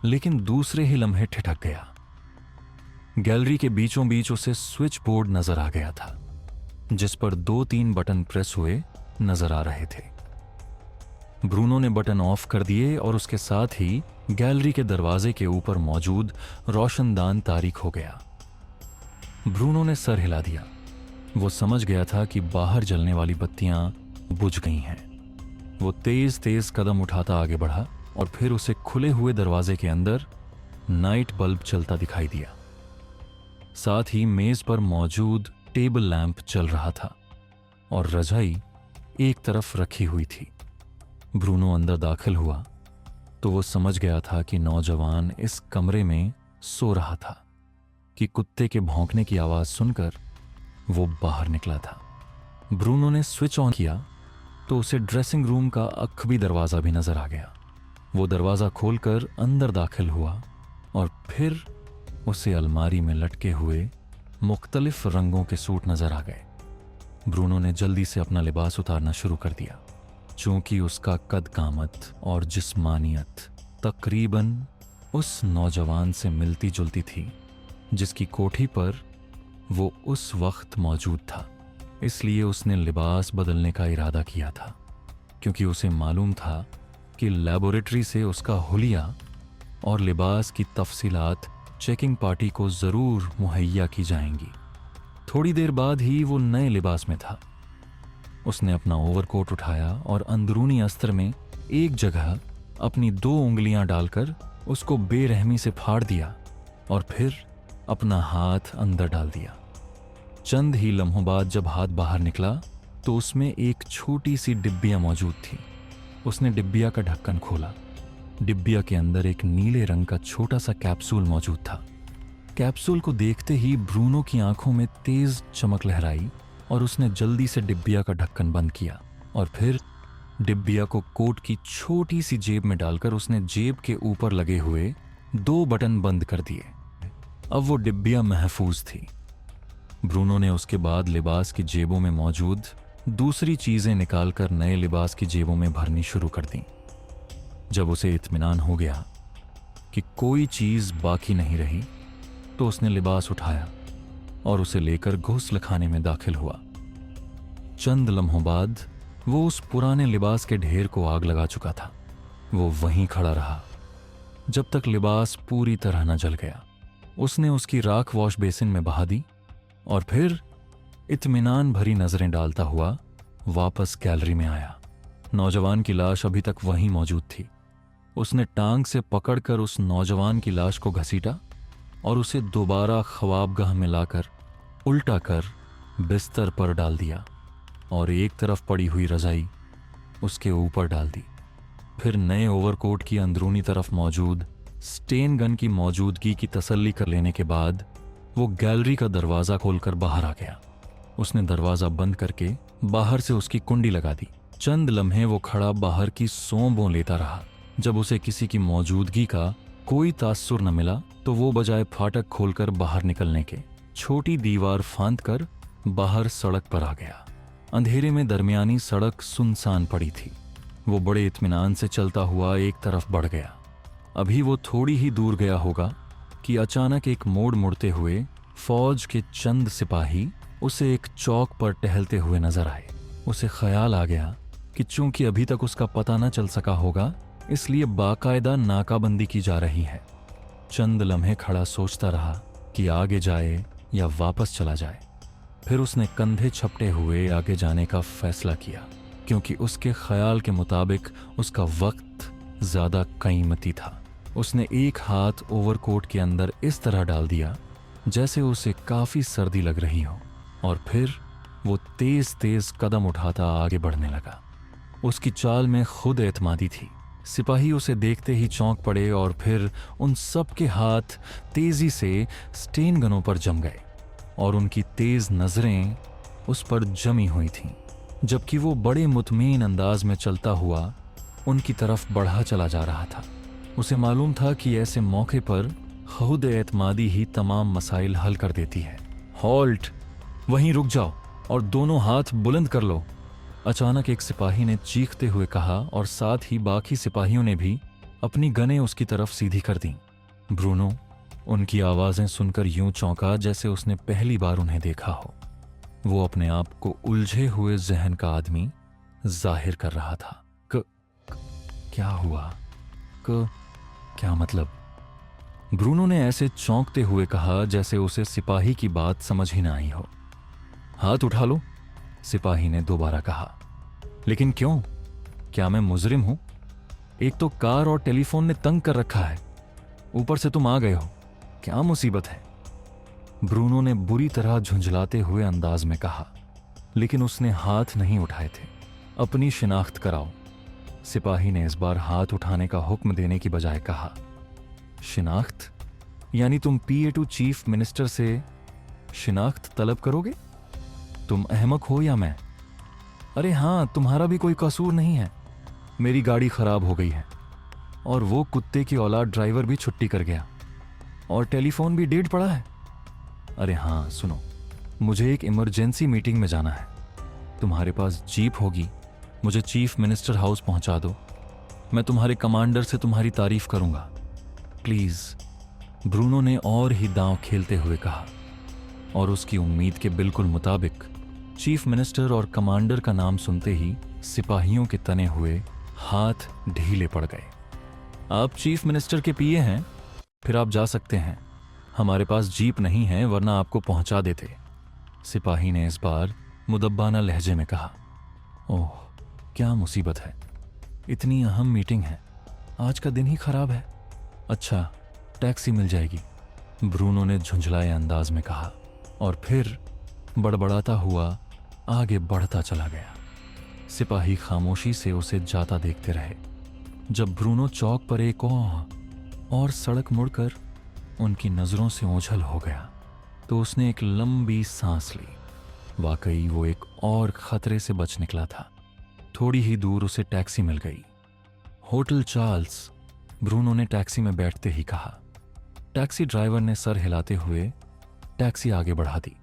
लेकिन दूसरे ही लम्हे ठिठक गया। गैलरी के बीचों बीच उसे स्विच बोर्ड नजर आ गया था, जिस पर 2-3 बटन प्रेस हुए नजर आ रहे थे। ब्रूनो ने बटन ऑफ कर दिए और उसके साथ ही गैलरी के दरवाजे के ऊपर मौजूद रोशनदान तारीक हो गया। ब्रूनो ने सर हिला दिया। वो समझ गया था कि बाहर जलने वाली बत्तियां बुझ गई हैं। वो तेज तेज कदम उठाता आगे बढ़ा और फिर उसे खुले हुए दरवाजे के अंदर नाइट बल्ब चलता दिखाई दिया। साथ ही मेज पर मौजूद टेबल लैंप चल रहा था और रजाई एक तरफ रखी हुई थी। ब्रूनो अंदर दाखिल हुआ तो वो समझ गया था कि नौजवान इस कमरे में सो रहा था कि कुत्ते के भौंकने की आवाज सुनकर वो बाहर निकला था। ब्रूनो ने स्विच ऑन किया तो उसे ड्रेसिंग रूम का अखबी दरवाजा भी नजर आ गया। वो दरवाजा खोलकर अंदर दाखिल हुआ और फिर उसे अलमारी में लटके हुए मुख्तलिफ रंगों के सूट नजर आ गए। ब्रूनो ने जल्दी से अपना लिबास उतारना शुरू कर दिया। चूंकि उसका कद कामत और जिस्मानियत तकरीबन उस नौजवान से मिलती जुलती थी जिसकी कोठी पर वो उस वक्त मौजूद था, इसलिए उसने लिबास बदलने का इरादा किया था, क्योंकि उसे मालूम था कि लैबोरेटरी से उसका हुलिया और लिबास की तफसीलात चेकिंग पार्टी को ज़रूर मुहैया की जाएंगी। थोड़ी देर बाद ही वो नए लिबास में था। उसने अपना ओवरकोट उठाया और अंदरूनी अस्तर में एक जगह अपनी 2 उंगलियां डालकर उसको बेरहमी से फाड़ दिया और फिर अपना हाथ अंदर डाल दिया। चंद ही लम्हों बाद जब हाथ बाहर निकला तो उसमें एक छोटी सी डिब्बिया मौजूद थी। उसने डिब्बिया का ढक्कन खोला। डिब्बिया के अंदर एक नीले रंग का छोटा सा कैप्सूल मौजूद था। कैप्सूल को देखते ही ब्रूनो की आंखों में तेज चमक लहराई और उसने जल्दी से डिब्बिया का ढक्कन बंद किया और फिर डिब्बिया को कोट की छोटी सी जेब में डालकर उसने जेब के ऊपर लगे हुए 2 बटन बंद कर दिए। अब वो डिब्बिया महफूज थी। ब्रूनो ने उसके बाद लिबास की जेबों में मौजूद दूसरी चीजें निकालकर नए लिबास की जेबों में भरनी शुरू कर दी। जब उसे इत्मीनान हो गया कि कोई चीज बाकी नहीं रही तो उसने लिबास उठाया और उसे लेकर घोंसलेखाने में दाखिल हुआ। चंद लम्हों बाद वो उस पुराने लिबास के ढेर को आग लगा चुका था। वो वहीं खड़ा रहा जब तक लिबास पूरी तरह न जल गया। उसने उसकी राख वॉश बेसिन में बहा दी और फिर इत्मीनान भरी नजरें डालता हुआ वापस गैलरी में आया। नौजवान की लाश अभी तक वहीं मौजूद थी। उसने टांग से पकड़कर उस नौजवान की लाश को घसीटा और उसे दोबारा ख्वाबगाह में लाकर उल्टा कर बिस्तर पर डाल दिया और एक तरफ पड़ी हुई रजाई उसके ऊपर डाल दी। फिर नए ओवरकोट की अंदरूनी तरफ मौजूद स्टेन गन की मौजूदगी की तसल्ली कर लेने के बाद वो गैलरी का दरवाजा खोलकर बाहर आ गया। उसने दरवाजा बंद करके बाहर से उसकी कुंडी लगा दी। चंद लम्हे वो खड़ा बाहर की सोंबों लेता रहा। जब उसे किसी की मौजूदगी का कोई तासुर न मिला तो वो बजाय फाटक खोलकर बाहर निकलने के छोटी दीवार फांद कर बाहर सड़क पर आ गया। अंधेरे में दरमियानी सड़क सुनसान पड़ी थी। वो बड़े इत्मीनान से चलता हुआ एक तरफ बढ़ गया। अभी वो थोड़ी ही दूर गया होगा कि अचानक एक मोड़ मुड़ते हुए फौज के चंद सिपाही उसे एक चौक पर टहलते हुए नजर आए। उसे ख्याल आ गया कि चूंकि अभी तक उसका पता न चल सका होगा, इसलिए बाकायदा नाकाबंदी की जा रही है। चंद लम्हे खड़ा सोचता रहा कि आगे जाए या वापस चला जाए। फिर उसने कंधे छपटे हुए आगे जाने का फैसला किया, क्योंकि उसके ख्याल के मुताबिक उसका वक्त ज्यादा कीमती था। उसने एक हाथ ओवरकोट के अंदर इस तरह डाल दिया जैसे उसे काफी सर्दी लग रही हो और फिर वो तेज तेज कदम उठाता आगे बढ़ने लगा। उसकी चाल में खुद एतमादी थी। सिपाही उसे देखते ही चौंक पड़े और फिर उन सब के हाथ तेजी से स्टेन गनों पर जम गए और उनकी तेज नजरें उस पर जमी हुई थीं, जबकि वो बड़े मुतमीन अंदाज में चलता हुआ उनकी तरफ बढ़ा चला जा रहा था। उसे मालूम था कि ऐसे मौके पर खुद एतमादी ही तमाम मसाइल हल कर देती है। हॉल्ट, वहीं रुक जाओ और दोनों हाथ बुलंद कर लो, अचानक एक सिपाही ने चीखते हुए कहा और साथ ही बाकी सिपाहियों ने भी अपनी गनें उसकी तरफ सीधी कर दी। ब्रूनो उनकी आवाजें सुनकर यूं चौंका जैसे उसने पहली बार उन्हें देखा हो। वो अपने आप को उलझे हुए जहन का आदमी जाहिर कर रहा था। क्या हुआ? क्या मतलब? ब्रूनो ने ऐसे चौंकते हुए कहा जैसे उसे सिपाही की बात समझ ही ना आई हो। हाथ उठा लो, सिपाही ने दोबारा कहा। लेकिन क्यों? क्या मैं मुजरिम हूं? एक तो कार और टेलीफोन ने तंग कर रखा है, ऊपर से तुम आ गए हो। क्या मुसीबत है? ब्रूनो ने बुरी तरह झुंझलाते हुए अंदाज में कहा, लेकिन उसने हाथ नहीं उठाए थे। अपनी शिनाख्त कराओ, सिपाही ने इस बार हाथ उठाने का हुक्म देने की बजाय कहा। शिनाख्त? यानी तुम PA2 चीफ मिनिस्टर से शिनाख्त तलब करोगे? तुम अहमक हो या मैं? अरे हां, तुम्हारा भी कोई कसूर नहीं है। मेरी गाड़ी खराब हो गई है और वो कुत्ते की औलाद ड्राइवर भी छुट्टी कर गया और टेलीफोन भी डेड पड़ा है। अरे हां सुनो, मुझे एक इमरजेंसी मीटिंग में जाना है। तुम्हारे पास जीप होगी? मुझे चीफ मिनिस्टर हाउस पहुंचा दो। मैं तुम्हारे कमांडर से तुम्हारी तारीफ करूंगा, प्लीज। ब्रूनो ने और ही दांव खेलते हुए कहा, और उसकी उम्मीद के बिल्कुल मुताबिक चीफ मिनिस्टर और कमांडर का नाम सुनते ही सिपाहियों के तने हुए हाथ ढीले पड़ गए। आप चीफ मिनिस्टर के PA हैं? फिर आप जा सकते हैं। हमारे पास जीप नहीं है, वरना आपको पहुंचा देते, सिपाही ने इस बार मुदब्बाना लहजे में कहा। ओह, क्या मुसीबत है? इतनी अहम मीटिंग है, आज का दिन ही खराब है। अच्छा, टैक्सी मिल जाएगी, ब्रूनो ने झुंझलाए अंदाज में कहा, और फिर बड़बड़ाता हुआ आगे बढ़ता चला गया। सिपाही खामोशी से उसे जाता देखते रहे। जब ब्रूनो चौक पर एक और सड़क मुड़कर उनकी नजरों से ओझल हो गया तो उसने एक लंबी सांस ली। वाकई वो एक और खतरे से बच निकला था। थोड़ी ही दूर उसे टैक्सी मिल गई। होटल चार्ल्स, ब्रूनो ने टैक्सी में बैठते ही कहा। टैक्सी ड्राइवर ने सर हिलाते हुए टैक्सी आगे बढ़ा दी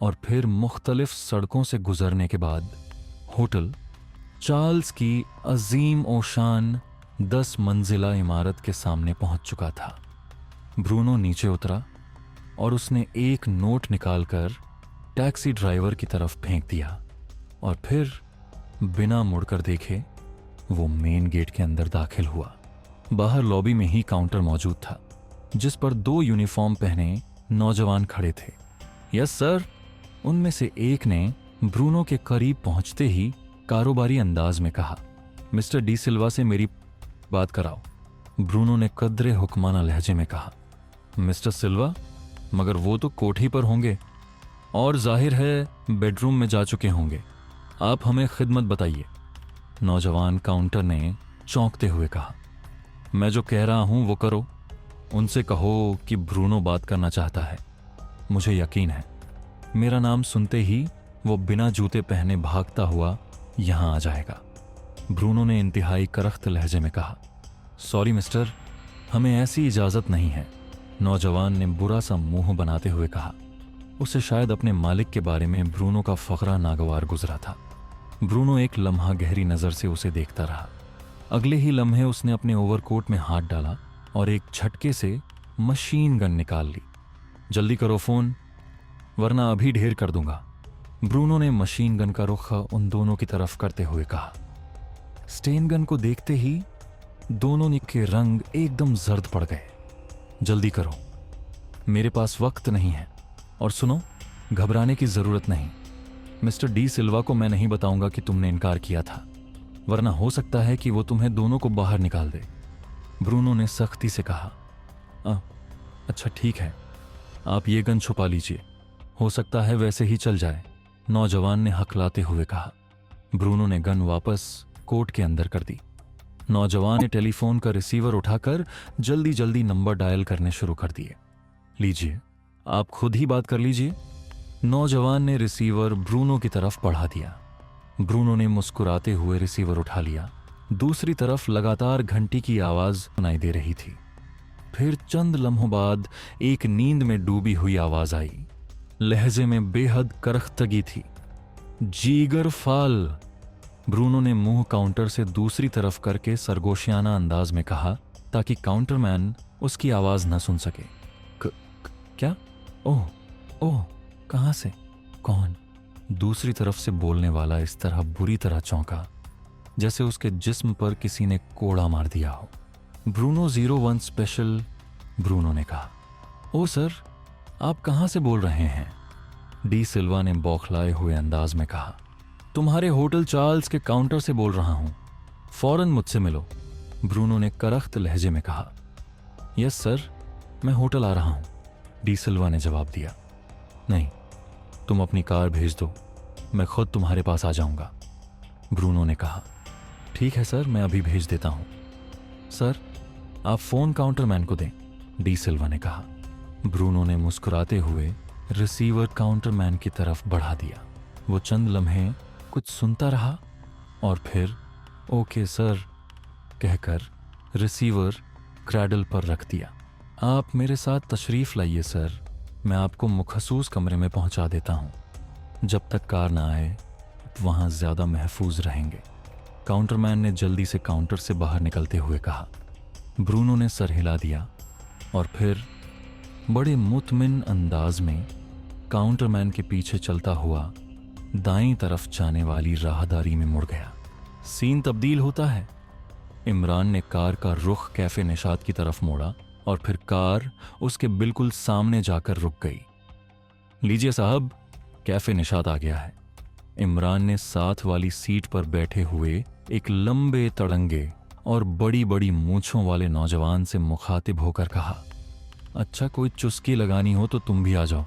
और फिर मुख्तलिफ सड़कों से गुजरने के बाद होटल चार्ल्स की अजीम ओशान 10 मंजिला इमारत के सामने पहुंच चुका था। ब्रूनो नीचे उतरा और उसने एक नोट निकालकर टैक्सी ड्राइवर की तरफ फेंक दिया और फिर बिना मुड़कर देखे वो मेन गेट के अंदर दाखिल हुआ। बाहर लॉबी में ही काउंटर मौजूद था, जिस पर 2 यूनिफॉर्म पहने नौजवान खड़े थे। यस सर, उनमें से एक ने ब्रूनो के करीब पहुंचते ही कारोबारी अंदाज में कहा। मिस्टर डी सिल्वा से मेरी बात कराओ, ब्रूनो ने कदरे हुक्माना लहजे में कहा। मिस्टर सिल्वा? मगर वो तो कोठी पर होंगे और जाहिर है बेडरूम में जा चुके होंगे। आप हमें खिदमत बताइए, नौजवान काउंटर ने चौंकते हुए कहा। मैं जो कह रहा हूं वो करो। उनसे कहो कि ब्रूनो बात करना चाहता है। मुझे यकीन है मेरा नाम सुनते ही वो बिना जूते पहने भागता हुआ यहां आ जाएगा, ब्रूनो ने इंतहाई करख्त लहजे में कहा। सॉरी मिस्टर, हमें ऐसी इजाजत नहीं है, नौजवान ने बुरा सा मुंह बनाते हुए कहा। उसे शायद अपने मालिक के बारे में ब्रूनो का फकरा नागवार गुजरा था। ब्रूनो एक लम्हा गहरी नजर से उसे देखता रहा। अगले ही लम्हे उसने अपने ओवरकोट में हाथ डाला और एक झटके से मशीन गन निकाल ली। जल्दी करो फोन, वरना अभी ढेर कर दूंगा, ब्रूनो ने मशीन गन का रुख उन दोनों की तरफ करते हुए कहा। स्टेन गन को देखते ही दोनों के रंग एकदम जर्द पड़ गए। जल्दी करो, मेरे पास वक्त नहीं है, और सुनो, घबराने की जरूरत नहीं। मिस्टर डी सिल्वा को मैं नहीं बताऊंगा कि तुमने इनकार किया था, वरना हो सकता है कि वो तुम्हें दोनों को बाहर निकाल दे, ब्रूनो ने सख्ती से कहा। अच्छा ठीक है, आप ये गन छुपा लीजिए, हो सकता है वैसे ही चल जाए, नौजवान ने हकलाते हुए कहा। ब्रूनो ने गन वापस कोट के अंदर कर दी। नौजवान ने टेलीफोन का रिसीवर उठाकर जल्दी जल्दी नंबर डायल करने शुरू कर दिए। लीजिए, आप खुद ही बात कर लीजिए, नौजवान ने रिसीवर ब्रूनो की तरफ बढ़ा दिया। ब्रूनो ने मुस्कुराते हुए रिसीवर उठा लिया। दूसरी तरफ लगातार घंटी की आवाज सुनाई दे रही थी। फिर चंद लम्हों बाद एक नींद में डूबी हुई आवाज आई। लहजे में बेहद करख्तगी थी। जीगर फाल, ब्रूनो ने मुंह काउंटर से दूसरी तरफ करके सरगोशियाना अंदाज में कहा ताकि काउंटरमैन उसकी आवाज न सुन सके। क्या? ओह ओह, कहां से? कौन? दूसरी तरफ से बोलने वाला इस तरह बुरी तरह चौंका जैसे उसके जिस्म पर किसी ने कोड़ा मार दिया हो। ब्रूनो 01 स्पेशल, ब्रूनो ने कहा। ओ सर, आप कहां से बोल रहे हैं? डी सिल्वा ने बौखलाए हुए अंदाज में कहा। तुम्हारे होटल चार्ल्स के काउंटर से बोल रहा हूं, फौरन मुझसे मिलो, ब्रूनो ने करख्त लहजे में कहा। यस सर, मैं होटल आ रहा हूं, डी सिल्वा ने जवाब दिया। नहीं, तुम अपनी कार भेज दो, मैं खुद तुम्हारे पास आ जाऊंगा, ब्रूनो ने कहा। ठीक है सर, मैं अभी भेज देता हूं। सर, आप फोन काउंटरमैन को दें, डी सिल्वा ने कहा। ब्रूनो ने मुस्कुराते हुए रिसीवर काउंटरमैन की तरफ बढ़ा दिया। वो चंद लम्हे कुछ सुनता रहा और फिर ओके सर कहकर रिसीवर क्रैडल पर रख दिया। आप मेरे साथ तशरीफ लाइए सर, मैं आपको मखसूस कमरे में पहुंचा देता हूं। जब तक कार ना आए वहां ज्यादा महफूज रहेंगे, काउंटरमैन ने जल्दी से काउंटर से बाहर निकलते हुए कहा। ब्रूनो ने सर हिला दिया और फिर बड़े मुतमिन अंदाज में काउंटरमैन के पीछे चलता हुआ दाईं तरफ जाने वाली राहदारी में मुड़ गया। सीन तब्दील होता है। इमरान ने कार का रुख कैफे निशात की तरफ मोड़ा और फिर कार उसके बिल्कुल सामने जाकर रुक गई। लीजिए साहब, कैफे निशात आ गया है, इमरान ने साथ वाली सीट पर बैठे हुए एक लंबे तड़ंगे और बड़ी बड़ी मूंछों वाले नौजवान से मुखातिब होकर कहा। अच्छा, कोई चुस्की लगानी हो तो तुम भी आ जाओ,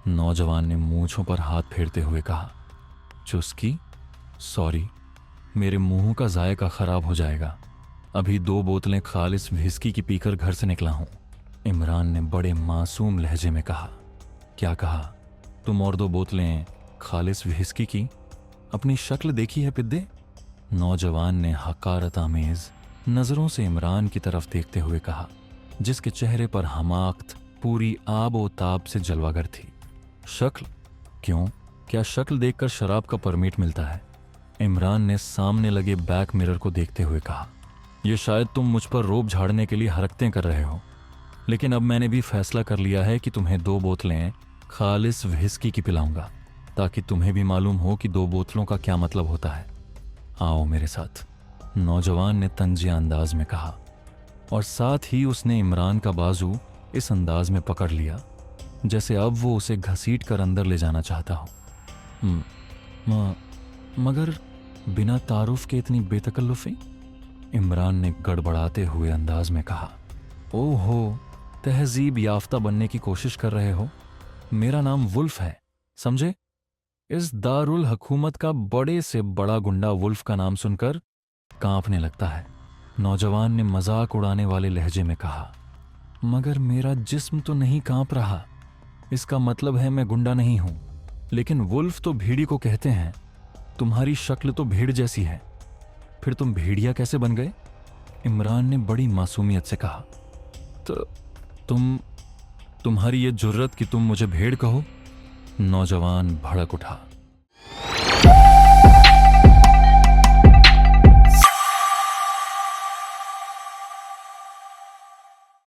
नौजवान ने मूंछों पर हाथ फेरते हुए कहा। चुस्की? सॉरी, मेरे मुंह का जायका खराब हो जाएगा, अभी 2 बोतलें खालिस व्हिस्की की पीकर घर से निकला हूं, इमरान ने बड़े मासूम लहजे में कहा। क्या कहा? तुम और 2 बोतलें खालिस व्हिस्की की? अपनी शक्ल देखी है पिद्दे? नौजवान ने हकारत आमेज नजरों से इमरान की तरफ देखते हुए कहा, जिसके चेहरे पर हमाकत पूरी आबो ताब से जलवागर थी। शक्ल? क्यों, क्या शक्ल देखकर शराब का परमिट मिलता है? इमरान ने सामने लगे बैक मिरर को देखते हुए कहा। यह शायद तुम मुझ पर रोब झाड़ने के लिए हरकतें कर रहे हो, लेकिन अब मैंने भी फैसला कर लिया है कि तुम्हें 2 बोतलें खालिस व्हिस्की की पिलाऊंगा, ताकि तुम्हें भी मालूम हो कि 2 बोतलों का क्या मतलब होता है। आओ मेरे साथ, नौजवान ने तंजिया अंदाज में कहा और साथ ही उसने इमरान का बाजू इस अंदाज में पकड़ लिया जैसे अब वो उसे घसीट कर अंदर ले जाना चाहता हो। मगर बिना तारुफ के इतनी बेतकल्लुफी? इमरान ने गड़बड़ाते हुए अंदाज में कहा। ओहो, तहजीब याफ्ता बनने की कोशिश कर रहे हो? मेरा नाम वुल्फ है, समझे? इस दारुल हकूमत का बड़े से बड़ा गुंडा वुल्फ का नाम सुनकर कांपने लगता है, नौजवान ने मजाक उड़ाने वाले लहजे में कहा। मगर मेरा जिस्म तो नहीं कांप रहा, इसका मतलब है मैं गुंडा नहीं हूं। लेकिन वुल्फ तो भेड़ी को कहते हैं, तुम्हारी शक्ल तो भेड़ जैसी है, फिर तुम भेड़िया कैसे बन गए? इमरान ने बड़ी मासूमियत से कहा। तो तुम्हारी ये जुर्रत कि तुम मुझे भेड़ कहो? नौजवान भड़क उठा।